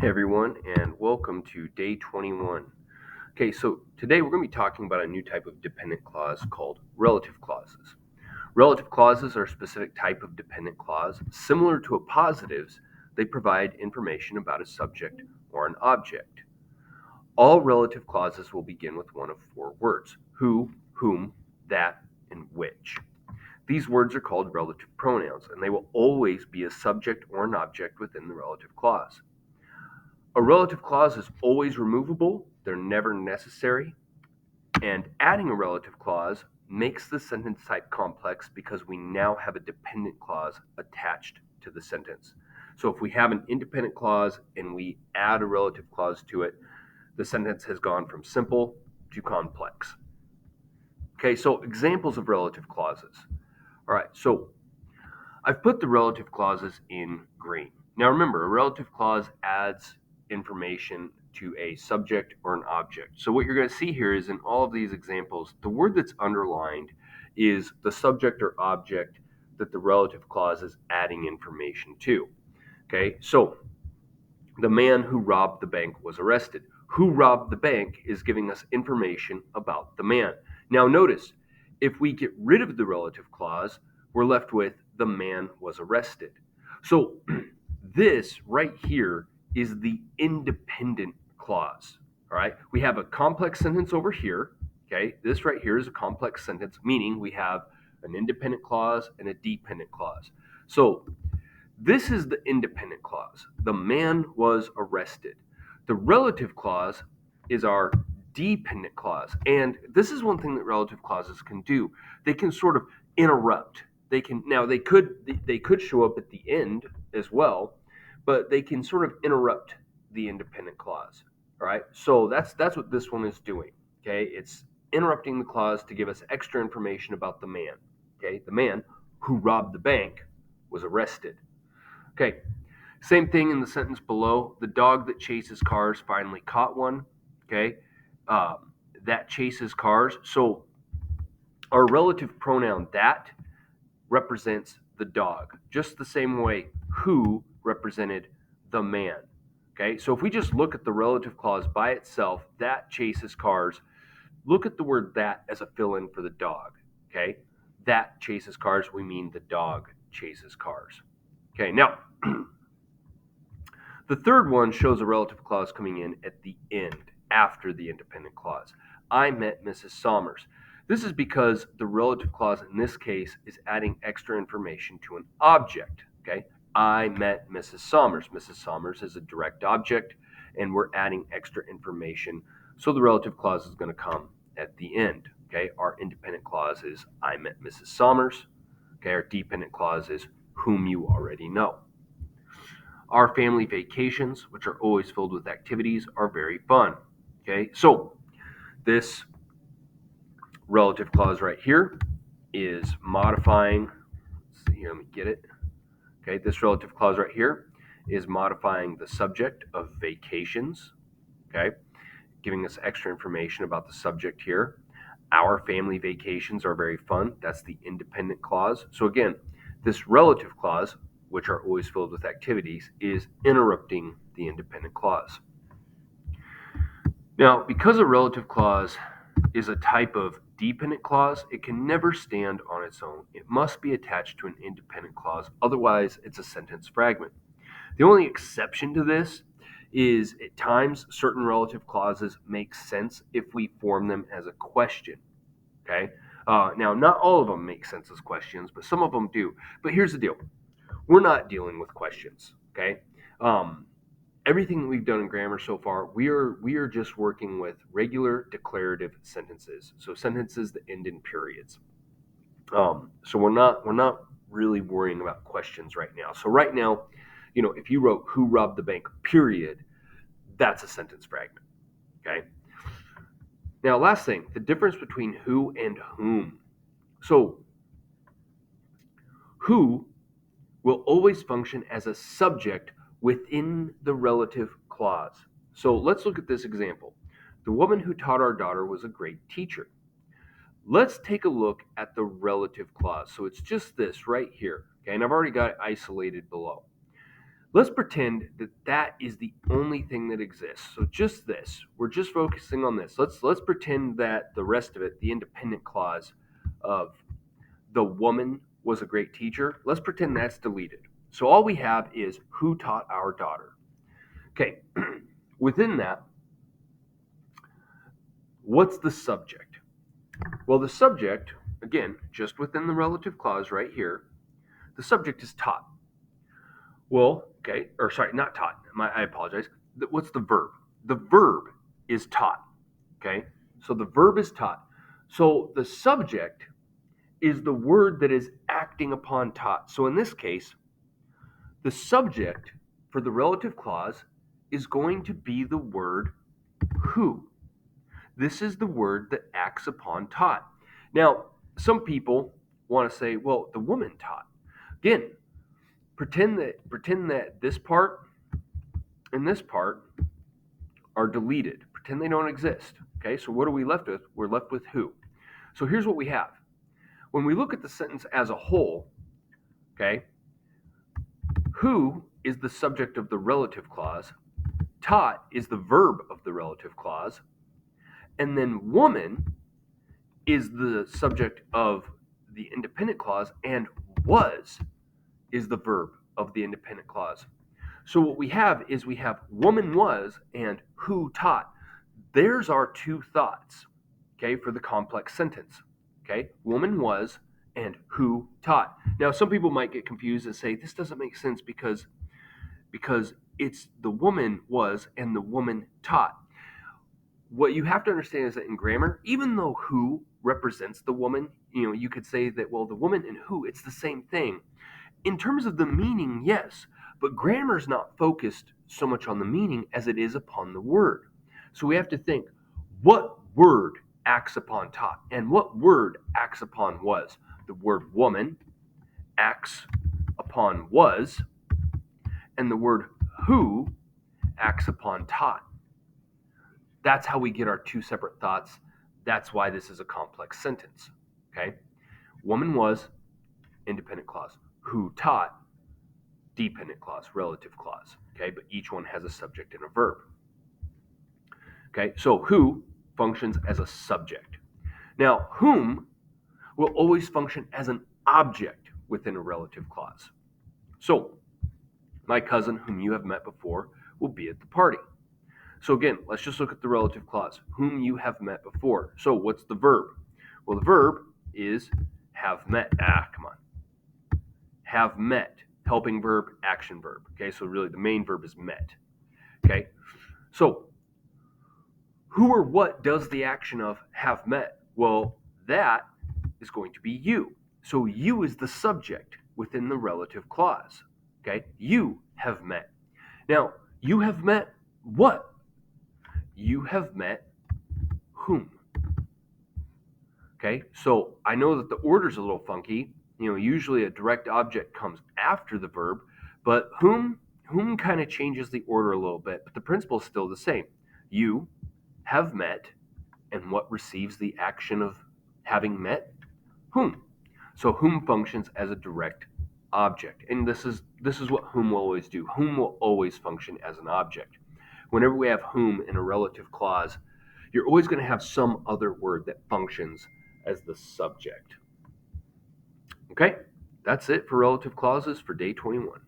Hey everyone, and welcome to day 21. Okay, so today we're going to be talking about a new type of dependent clause called relative clauses. Relative clauses are a specific type of dependent clause. Similar to appositives, they provide information about a subject or an object. All relative clauses will begin with one of four words: who, whom, that, and which. These words are called relative pronouns, and they will always be a subject or an object within the relative clause. A relative clause is always removable, they're never necessary, and adding a relative clause makes the sentence type complex because we now have a dependent clause attached to the sentence. So if we have an independent clause and we add a relative clause to it, the sentence has gone from simple to complex. Okay, so examples of relative clauses. All right, so I've put the relative clauses in green. Now remember, a relative clause adds information to a subject or an object. So what you're going to see here is in all of these examples, the word that's underlined is the subject or object that the relative clause is adding information to. Okay, so the man who robbed the bank was arrested. Who robbed the bank is giving us information about the man. Now notice, if we get rid of the relative clause, we're left with the man was arrested. So this right here is the independent clause. All right, we have a complex sentence over here. Okay, this right here is a complex sentence, meaning we have an independent clause and a dependent clause. So this is the independent clause. The man was arrested. The relative clause is our dependent clause. And this is one thing that relative clauses can do. They can sort of interrupt. They could show up at the end as well, but they can sort of interrupt the independent clause. All right? So that's what this one is doing. Okay? It's interrupting the clause to give us extra information about the man. Okay? The man who robbed the bank was arrested. Okay, same thing in the sentence below. The dog that chases cars finally caught one. Okay, that chases cars. So our relative pronoun that represents the dog, just the same way who represented the man. Okay, so if we just look at the relative clause by itself, that chases cars, look at the word that as a fill in for the dog. Okay, that chases cars, we mean the dog chases cars. Okay, now the third one shows a relative clause coming in at the end, after the independent clause. I met Mrs. Somers. This is because the relative clause in this case is adding extra information to an object. Okay, I met Mrs. Somers. Mrs. Somers is a direct object, and we're adding extra information. So the relative clause is going to come at the end. Okay, our independent clause is I met Mrs. Somers. Okay, our dependent clause is whom you already know. Our family vacations, which are always filled with activities, are very fun. Okay, so this relative clause right here is modifying. Let's see here, let me get it. Okay, this relative clause right here is modifying the subject of vacations. Okay, giving us extra information about the subject here. Our family vacations are very fun. That's the independent clause. So again, this relative clause, which are always filled with activities, is interrupting the independent clause. Now, because a relative clause is a type of dependent clause, it can never stand on its own. It must be attached to an independent clause, otherwise, it's a sentence fragment. The only exception to this is at times certain relative clauses make sense if we form them as a question. Okay? Now, not all of them make sense as questions, but some of them do. But here's the deal: we're not dealing with questions. Okay? Um, Everything that we've done in grammar so far, we are just working with regular declarative sentences. So sentences that end in periods. So we're not really worrying about questions right now. So right now, if you wrote "Who robbed the bank?" period, that's a sentence fragment. Okay. Now, last thing, the difference between who and whom. So who will always function as a subject within the relative clause. So let's look at this example. The woman who taught our daughter was a great teacher. Let's take a look at the relative clause. So it's just this right here. Okay, and I've already got it isolated below. Let's pretend that that is the only thing that exists. So just this. We're just focusing on this. Let's pretend that the rest of it, the independent clause of the woman was a great teacher, let's pretend that's deleted. So all we have is who taught our daughter. Okay. Within that, what's the subject? Well, the subject, again, just within the relative clause right here, the subject is taught. Well, okay, or sorry, not taught. I apologize. What's the verb? The verb is taught. Okay, so the verb is taught. So the subject is the word that is acting upon taught. So in this case, the subject for the relative clause is going to be the word who. This is the word that acts upon taught. Now, some people want to say, well, the woman taught. Again, pretend that this part and this part are deleted. Pretend they don't exist. Okay, so what are we left with? We're left with who. So here's what we have. When we look at the sentence as a whole, okay, who is the subject of the relative clause, taught is the verb of the relative clause, and then woman is the subject of the independent clause, and was is the verb of the independent clause. So what we have is we have woman was and who taught. There's our two thoughts, okay, for the complex sentence. Okay, woman was and who taught. Now, some people might get confused and say this doesn't make sense because it's the woman was and the woman taught. What you have to understand is that in grammar, even though who represents the woman, you could say that, well, the woman and who, it's the same thing. In terms of the meaning, yes, but grammar is not focused so much on the meaning as it is upon the word. So we have to think, what word acts upon taught and what word acts upon was? The word woman acts upon was, and the word who acts upon taught. That's how we get our two separate thoughts. That's why this is a complex sentence. Okay? Woman was, independent clause. Who taught, dependent clause, relative clause. Okay? But each one has a subject and a verb. Okay? So who functions as a subject. Now, whom will always function as an object within a relative clause. So, my cousin, whom you have met before, will be at the party. So again, let's just look at the relative clause, whom you have met before. So what's the verb? Well, the verb is have met. Come on. Have met, helping verb, action verb. Okay, so really the main verb is met. Okay, so who or what does the action of have met? Well, that is going to be you. So you is the subject within the relative clause. Okay, you have met. Now, you have met what? You have met whom? Okay, so I know that the order's a little funky. Usually a direct object comes after the verb, but whom kind of changes the order a little bit, but the principle is still the same. You have met, and what receives the action of having met? Whom. So whom functions as a direct object, and this is what whom will always do. Whom will always function as an object. Whenever we have whom in a relative clause, you're always going to have some other word that functions as the subject. Okay, that's it for relative clauses for day 21.